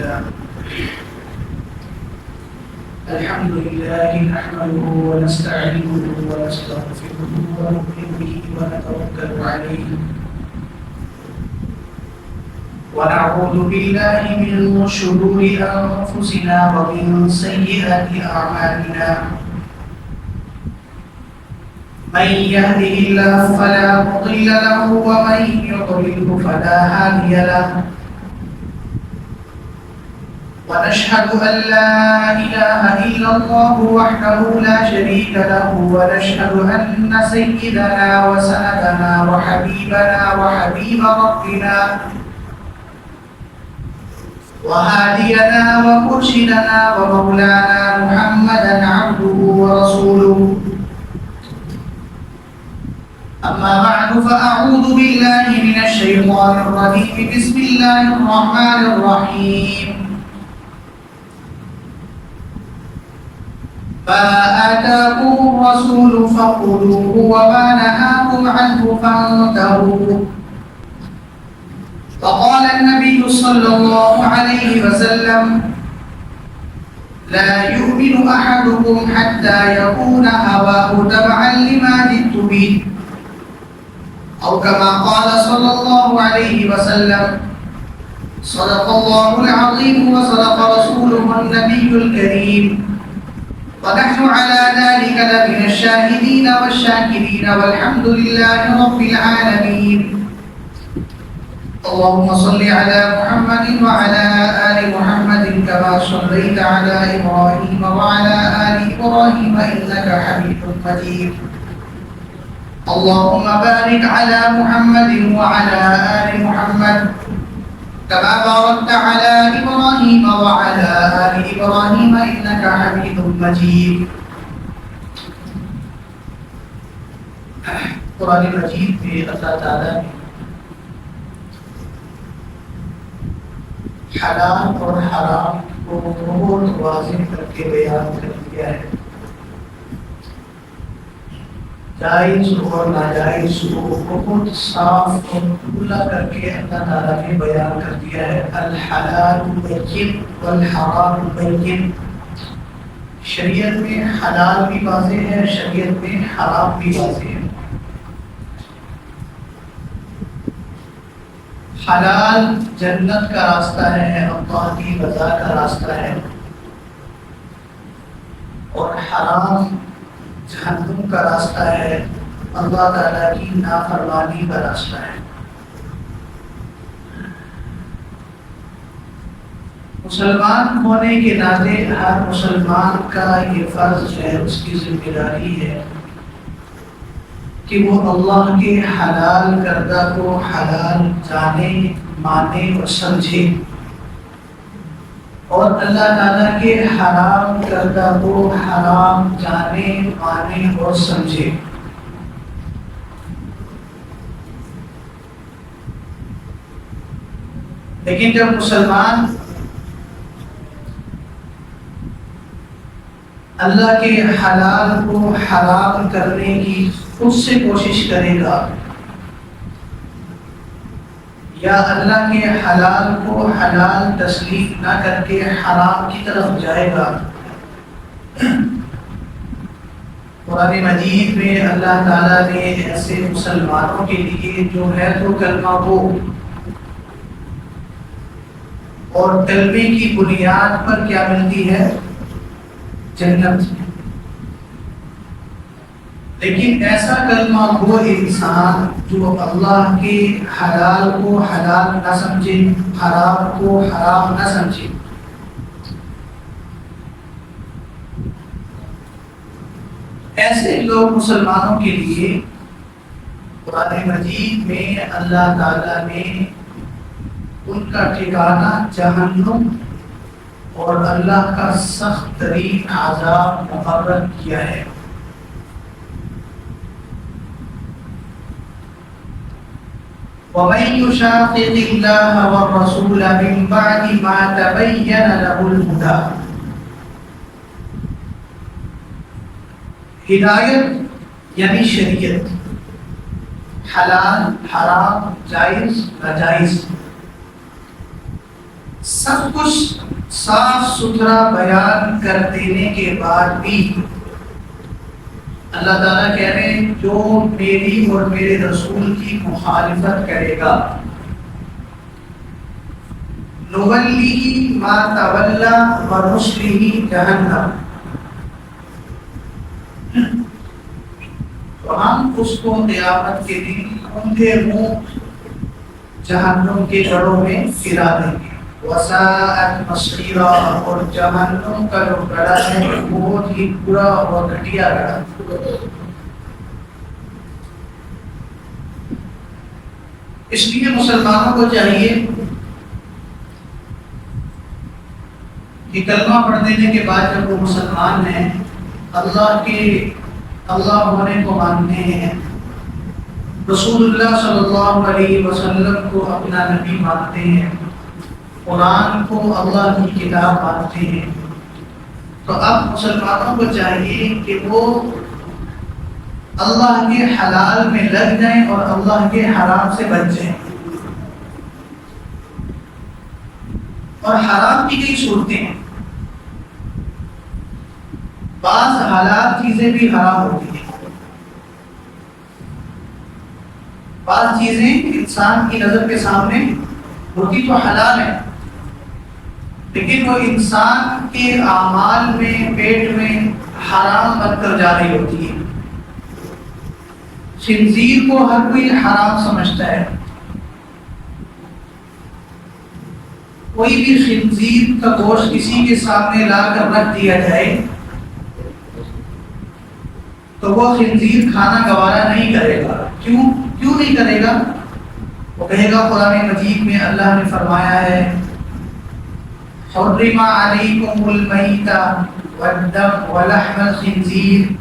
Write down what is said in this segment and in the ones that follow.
لله الحمد لله نحمده ونستعينه ونستغفره ونؤمن به ونتوكل عليه ونعوذ بالله من شرور أنفسنا ومن سيئات أعمالنا من يهده الله فلا مضل له ومن يضلل فلا هادي له ونشهد أن لا إله إلا الله وحده لا شريك له ونشهد أن سيدنا وسندنا وحبيبنا وحبيب ربنا وهادينا ومرشدنا ومولانا محمدا عبده ورسوله أما بعد فأعوذ بالله من الشيطان الرجيم بسم الله الرحمن الرحيم ما آتاكم الرسول فخذوه وما نهاكم عنه فانتهوا وقال النبي صلى الله عليه وسلم لا يؤمن أحدكم حتى يكون هواه تبعا لما جئت به أو كما قال صلى الله عليه وسلم صدق الله العظيم وصدق رسوله النبي الكريم ونحن على ذلك لمن الشاهدين والشاكرين والحمد لله رب العالمين اللهم صل على محمد وعلى آل محمد كما صليت على إبراهيم وعلى آل إبراهيم إنك حميد مجيد اللهم بارك على محمد وعلى آل محمد كما باركت على إبراهيم وعلى آل إبراهيم إنك حميد مجيد قرآن مجید میں اللہ تعالیٰ نے حلال اور حرام کو بہت واضح کر کے بیان کر دیا ہے، جائز اور ناجائز کو بہت صاف اور کھلا کر کے اللہ تعالیٰ نے بیان کر دیا ہے۔ الحلال بین والحرام بین، شریعت میں حلال بھی واضح ہے، شریعت میں حرام بھی واضح ہے۔ حلال جنت کا راستہ ہے، اللہ کی رضا کا راستہ ہے، اور حرام جہنم کا راستہ ہے، اللہ تعالیٰ کی نافرمانی کا راستہ ہے۔ مسلمان ہونے کے ناطے ہر مسلمان کا یہ فرض ہے، اس کی ذمہ داری ہے کہ وہ اللہ کے حلال کردہ کو حلال جانے، مانے اور سمجھے، اور اللہ تعالیٰ کے حرام کردہ کو حرام جانے، مانے اور سمجھے۔ لیکن جب مسلمان اللہ کے حلال کو حرام کرنے کی خود سے کوشش کرے گا، یا اللہ کے حلال کو حلال تسلیم نہ کر کے حرام کی طرف جائے گا، قرآن مجید میں اللہ تعالیٰ نے ایسے مسلمانوں کے لیے جو ہے تو کلمہ گو اور کلمے کی بنیاد پر کیا ملتی ہے؟ جنت۔ لیکن ایسا کلمہ گو انسان جو اللہ کے حلال کو حلال نہ سمجھے، حرام کو حرام نہ سمجھے، ایسے لوگ مسلمانوں کے لیے قرآن مجید میں اللہ تعالیٰ نے ان کا ٹھکانہ جہنم اور اللہ کا سخت ترین عذاب مقرر کیا ہے۔ وَمَن يُشَاقِقِ اللَّهَ وَالرَّسُولَ مِن بَعْدِ مَا تَبَيَّنَ لَهُ الْهُدَى، ہدایت یعنی شریعت، حلال حرام جائز ناجائز، سب کچھ صاف ستھرا بیان کر دینے کے بعد بھی اللہ تعالیٰ کہہ رہے ہیں جو میری اور میرے رسول کی مخالفت کرے گا نولیہ ما تولی ونصلہ جہنم، تو ہم اس کو قیامت کے دن اونھے منہ جہنم کے جڑوں میں گرا دیں گے۔ وساءت مصیرا، اور جہنم کا جو گڑھا ہے بہت ہی برا اور گھٹیا گڑھا۔ اس لیے مسلمانوں کو چاہیے کہ کلمہ پڑھ دینے کے بعد جب وہ مسلمان ہیں، اللہ ہونے کو مانتے ہیں، رسول اللہ صلی اللہ علیہ وسلم کو اپنا نبی مانتے ہیں، قرآن کو اللہ کی کتاب مانتے ہیں، تو اب مسلمانوں کو چاہیے کہ وہ اللہ کے حلال میں لگ جائیں اور اللہ کے حرام سے بچ جائیں۔ اور حرام کی کئی صورتیں ہیں، بعض حلال چیزیں بھی حرام ہوتی ہیں، بعض چیزیں انسان کی نظر کے سامنے ہوتی تو حلال ہیں، لیکن وہ انسان کے اعمال میں پیٹ میں حرام بن کر جا رہی ہوتی ہے۔ خنزیر کو ہر کوئی حرام سمجھتا ہے، کوئی بھی خنزیر کا گوشت کسی کے سامنے لا کر رکھ دیا جائے تو وہ خنزیر کھانا گوارا نہیں کرے گا۔ کیوں نہیں کرے گا؟ وہ کہے گا قرآن مجید میں اللہ نے فرمایا ہے حرم علیکم المیت والدم ولحم الخنزیر،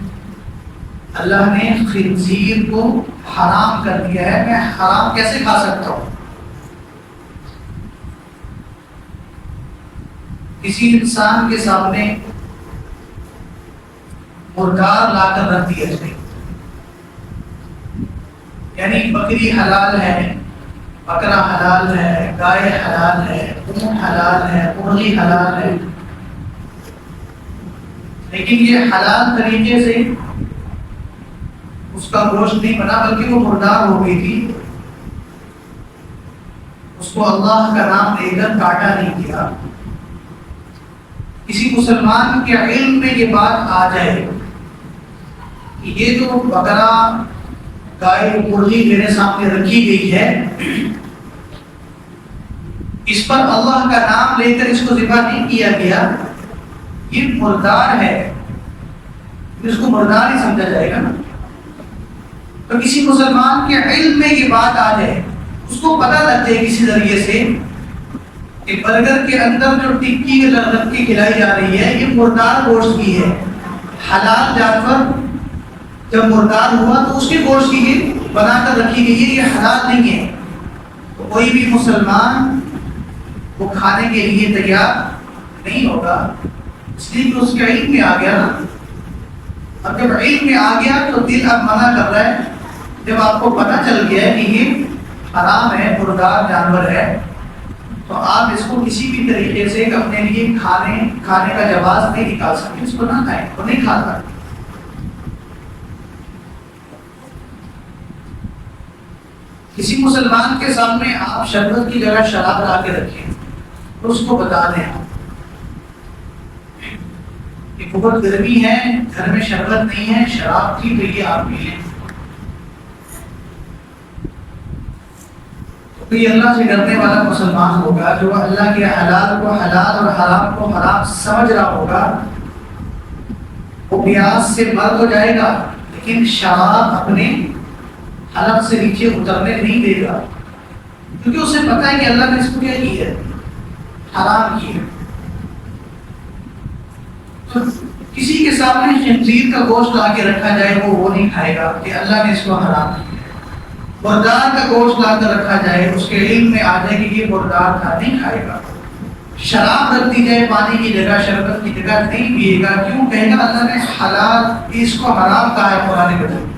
اللہ نے خنزیر کو حرام کر دیا ہے، میں حرام کیسے کھا سکتا ہوں؟ کسی انسان کے سامنے مردار لا کر رکھ دیا جائے، یعنی بکری حلال ہے، بکرا حلال ہے، گائے حلال ہے، اونٹ حلال ہے، مرغی حلال ہے، لیکن یہ حلال طریقے سے اس کا گوشت نہیں بنا بلکہ وہ مردار ہو گئی تھی، اس کو اللہ کا نام لے کر کاٹا نہیں کیا۔ کسی مسلمان کے علم میں یہ بات آ جائے کہ یہ جو بکرا گائے مرغی میرے سامنے رکھی گئی ہے اس پر اللہ کا نام لے کر اس کو ذبح نہیں کیا گیا، یہ مردار ہے، اس کو مردار ہی سمجھا جائے گا نا۔ تو کسی مسلمان کے علم میں یہ بات آ جائے، اس کو پتہ لگ جائے کسی ذریعے سے کہ برگر کے اندر جو ٹکی رکھ کے کھلائی جا رہی ہے یہ مردار گوشت کی ہے، حلال جانور جب مردار ہوا تو اس کے گوشت کی بنا کر رکھی گئی ہے، یہ حلال نہیں ہے، تو کوئی بھی مسلمان وہ کھانے کے لیے تیار نہیں ہوگا، اس لیے کہ اس کے علم میں آ گیا نا۔ اب جب علم میں آ گیا تو دل اب منع کر رہا ہے، جب آپ کو پتہ چل گیا ہے کہ یہ حرام ہے، مردار جانور ہے، تو آپ اس کو کسی بھی طریقے سے اپنے لیے کھانے کا جواز نہیں نکال سکتے، اس کو نہ کھائیں، وہ نہیں کھاتا۔ کسی مسلمان کے سامنے آپ شربت کی جگہ شراب لا کے رکھیں تو اس کو بتا دیں کہ بہت گرمی ہے، گھر میں شربت نہیں ہے، شراب کی تو یہ آپ پی لیں۔ تو یہ اللہ سے ڈرنے والا مسلمان ہوگا جو اللہ کے حلال کو حلال اور حرام کو حرام سمجھ رہا ہوگا، وہ پیاس سے مر تو جائے گا لیکن شراب اپنے حلق سے نیچے اترنے نہیں دے گا، کیونکہ اسے پتہ ہے کہ اللہ نے اس کو کیا کی ہے، حرام کی ہے۔ تو کسی کے سامنے خنزیر کا گوشت لا کے رکھا جائے وہ نہیں کھائے گا کہ اللہ نے اس کو حرام کیا ہے۔ مردار کا گوشت لا کر رکھا جائے، اس کے علم میں آ جائے کہ یہ مردار تھا، نہیں کھائے گا۔ شراب رکھ دی جائے پانی کی جگہ، شربت کی جگہ، نہیں پیے گا، کیوں؟ کہے گا اللہ نے حلال اس کو حرام کہا ہے قرآن مجید۔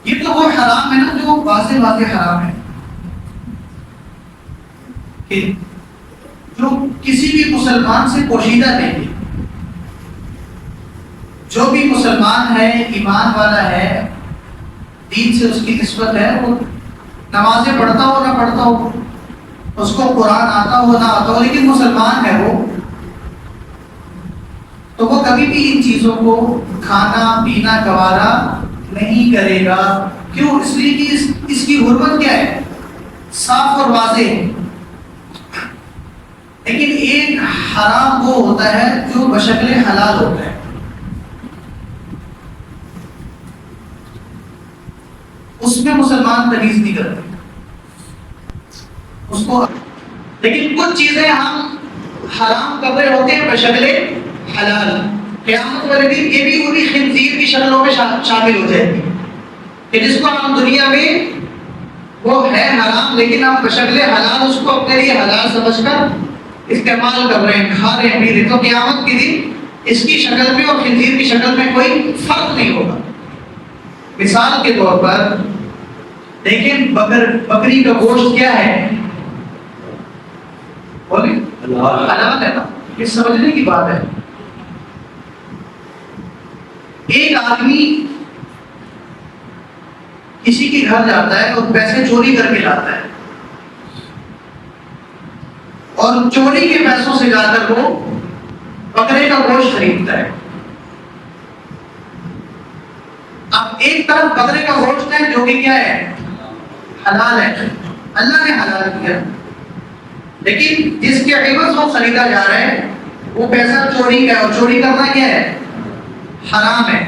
یہ تو وہ حرام ہے نا جو واضح حرام ہے، کہ جو کسی بھی مسلمان سے پوشیدہ نہیں ہے، جو بھی مسلمان ہے، ایمان والا ہے، دین سے اس کی نسبت ہے، وہ نمازیں پڑھتا ہو نہ پڑھتا ہو، اس کو قرآن آتا ہو نہ آتا ہو، لیکن مسلمان ہے وہ، تو وہ کبھی بھی ان چیزوں کو کھانا پینا گوارا نہیں کرے گا۔ کیوں؟ اس لیے کہ اس کی حرمت کیا ہے؟ صاف اور واضح ہے۔ لیکن ایک حرام وہ ہوتا ہے جو بشکل حلال ہوتا ہے، اس میں مسلمان تمیز نہیں کرتے اس کو، لیکن کچھ چیزیں ہم حرام کر رہے ہوتے ہیں بشکل حلال۔ قیامت والے دن یہ بھی پوری خنزیر کی شکلوں میں شامل ہو جائے گی کہ جس کو ہم دنیا میں وہ ہے حرام، لیکن ہم بشکل حلال اس کو اپنے لیے حلال سمجھ کر استعمال کر رہے ہیں، کھا رہے ہیں، پی رہے ہیں، تو قیامت کے دن اس کی شکل میں اور خنزیر کی شکل میں کوئی فرق نہیں ہوگا۔ مثال کے طور پر دیکھیں، بکری کا گوشت کیا ہے؟ حلال ہے نا، یہ سمجھنے کی بات ہے۔ ایک آدمی کسی کے گھر جاتا ہے اور پیسے چوری کر کے لاتا ہے، اور چوری کے پیسوں سے جا کر وہ بکرے کا گوشت خریدتا ہے۔ اب ایک طرف بکرے کا گوشت ہے جو کہ کیا ہے؟ حلال ہے، اللہ نے حلال کیا، لیکن جس کے عوض وہ خریدا جا رہا ہے وہ پیسہ چوری کا ہے، اور چوری کرنا کیا ہے؟ حرام ہے۔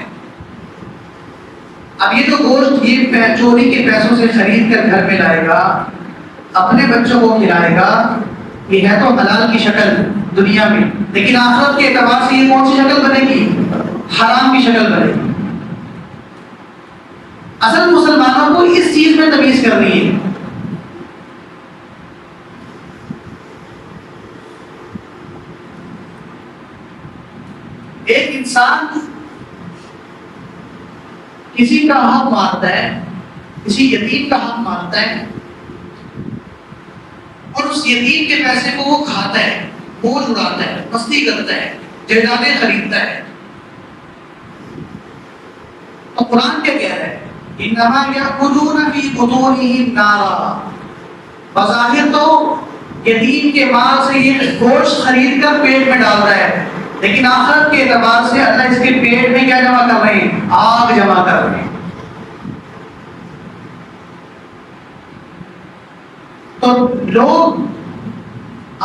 اب یہ جو گوشت یہ چوری کے پیسوں سے خرید کر گھر میں لائے گا، اپنے بچوں کو کھلائے گا، یہ ہے تو حلال کی شکل دنیا میں، لیکن آخرت کے اعتبار سے یہ کون سی شکل بنے گی؟ حرام کی شکل بنے گی۔ اصل مسلمانوں کو اس چیز میں تمیز کرنی ہے۔ ایک انسان کسی کا حق مارتا ہے، کسی یتیم کا حق مارتا ہے، اور اس یتیم کے پیسے کو وہ کھاتا ہے، بوجھ اڑاتا ہے، مستی کرتا ہے، جائیدادیں خریدتا ہے، تو قرآن کیا کہہ رہا ہے؟ انما یأکلون فی بطونہم نارا، بظاہر تو یتیم کے مال سے یہ گوشت خرید کر پیٹ میں ڈال رہا ہے، لیکن آخرت کے اعتبار سے اللہ اس کے پیٹ میں کیا جمع کر رہے ہیں؟ آگ جمع کر رہے ہیں۔ تو لوگ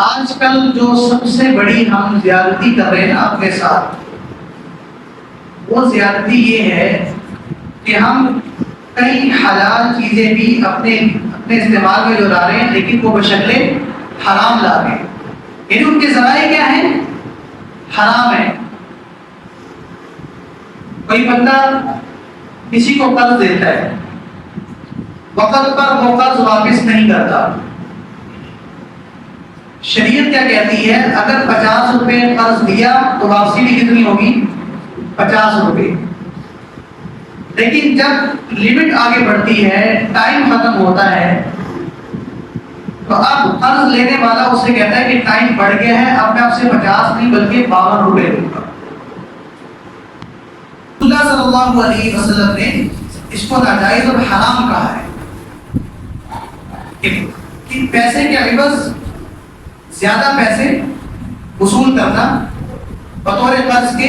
آج کل جو سب سے بڑی ہم زیادتی کر رہے ہیں اپنے ساتھ، وہ زیادتی یہ ہے کہ ہم کئی حلال چیزیں بھی اپنے استعمال میں جو لا رہے ہیں، لیکن وہ بشکل حرام لا رہے ہیں، یعنی ان کے ذرائع کیا ہیں؟ حرام ہے۔ کوئی بندہ کسی کو قرض دیتا ہے، وقت پر وہ قرض واپس نہیں کرتا، شریعت کیا کہتی ہے؟ اگر 50 روپے قرض دیا تو واپسی بھی کتنی ہوگی؟ 50 روپے۔ لیکن جب لمٹ آگے بڑھتی ہے، ٹائم ختم ہوتا ہے، تو اب قرض لینے والا اسے کہتا ہے کہ ٹائم بڑھ گیا ہے، اب میں آپ سے 50 نہیں بلکہ 52 روپے دوں گا۔ اللہ صلی اللہ علیہ وسلم نے اس کو ناجائز اور حرام کہا ہے کہ پیسے کے عوض زیادہ پیسے وصول کرنا بطور قرض کے،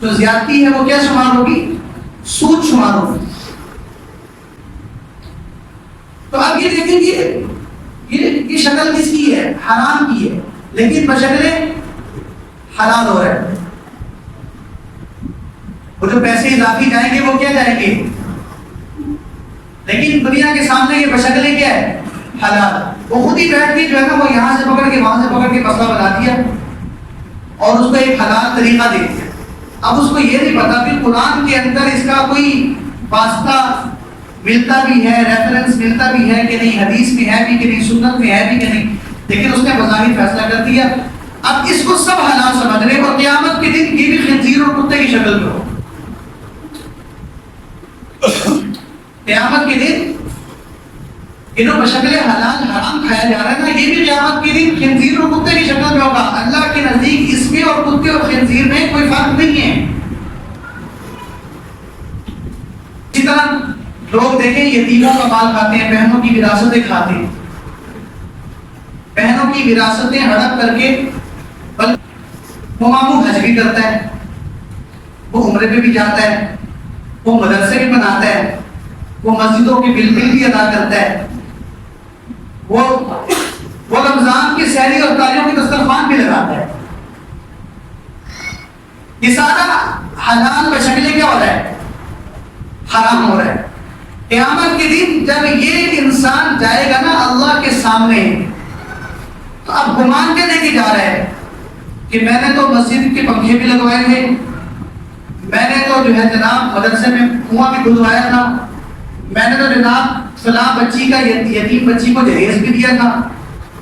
جو زیادتی ہے وہ کیا شمار ہوگی؟ سود شمار ہوگی۔ تو اب یہ دیکھیں گے یہ شکل کس کی ہے؟ حرام کی ہے، لیکن بشکل حلال ہو رہا ہے۔ وہ جو پیسے اضافی جائیں گے وہ کیا جائیں گے؟ لیکن دنیا کے سامنے یہ بشکل کیا ہے؟ حلال۔ وہ خود ہی بیٹھ کے جو ہے نا، وہ یہاں سے پکڑ کے وہاں سے پکڑ کے مسئلہ بنا دیا اور اس کو ایک حلال طریقہ دے دیا۔ اب اس کو یہ نہیں پتا کہ قرآن کے اندر اس کا کوئی واسطہ ملتا بھی ہے، ریفرنس ملتا بھی ہے کہ نہیں، حدیث میں ہے بھی کہ نہیں، سنت میں ہے بھی کہ نہیں، لیکن اس نے بظاہر فیصلہ کر دیا۔ اب اس کو سب حلال سمجھ رہے، اور قیامت کے دن یہ بھی خنزیر اور کتے کی شکل میں ہو۔ قیامت کے دن کہ جو بشکل حلال حرام کھایا جا رہا ہے نا، یہ بھی قیامت کے دن خنزیر اور کتے کی شکل میں ہوگا۔ اللہ کے نزدیک اس میں اور کتے اور خنزیر میں کوئی فرق نہیں ہے۔ اسی طرح لوگ دیکھیں یتیموں کا مال کھاتے ہیں، بہنوں کی وراثتیں کھاتے ہیں، بہنوں کی وراثتیں ہڑپ کر کے وہ ماموں حج بھی کرتا ہے، وہ عمرے پہ بھی جاتا ہے، وہ مدرسے بھی بناتا ہے، وہ مسجدوں کے بل بھی ادا کرتا ہے، وہ رمضان کی سحری اور تالیوں کی دسترخوان بھی لگاتا ہے۔ یہ سارا حلال بشکلے کیا ہو رہا ہے؟ حرام ہو رہا ہے۔ قیامت کے دن جب یہ انسان جائے گا نا اللہ کے سامنے، تو اب گمان کے لے کے جا رہا ہے کہ میں نے تو مسجد کے پنکھے بھی لگوائے تھے، میں نے تو جو ہے جناب مدرسے میں کنواں بھی کھدوایا تھا، میں نے تو جناب فلاں بچی کا یتیم بچی کو جہیز بھی دیا تھا،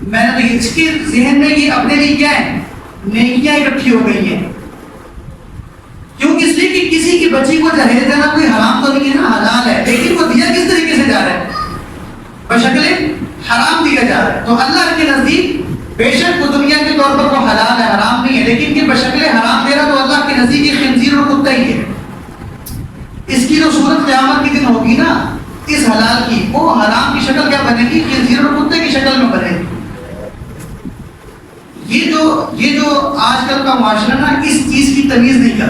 میں نے تو اس کے ذہن میں یہ اپنے لیے کیا ہے؟ نیکیاں اکٹھی ہو گئی ہیں۔ کیوں؟ اس لیے کہ کسی کی بچی کو جہیز دینا کوئی حرام تو نہیں ہے نا، حلال ہے، لیکن وہ دیا کس طریقے سے جا رہا ہے؟ بشکل حرام دیا جا رہا ہے۔ تو اللہ کے نزدیک بے شک وہ دنیا کے طور پر وہ حلال ہے، حرام نہیں ہے، لیکن یہ بشکل حرام دے رہا تو اللہ کے نزدیک یہ خنزیر اور کتا ہی ہے۔ اس کی جو صورت قیامت کے دن ہوگی نا اس حلال کی، وہ حرام کی شکل کیا بنے گی؟ خنزیر اور کتے کی شکل میں بنے گی۔ یہ جو آج کل کا معاشرہ نا اس چیز کی تمیز نہیں کرتا۔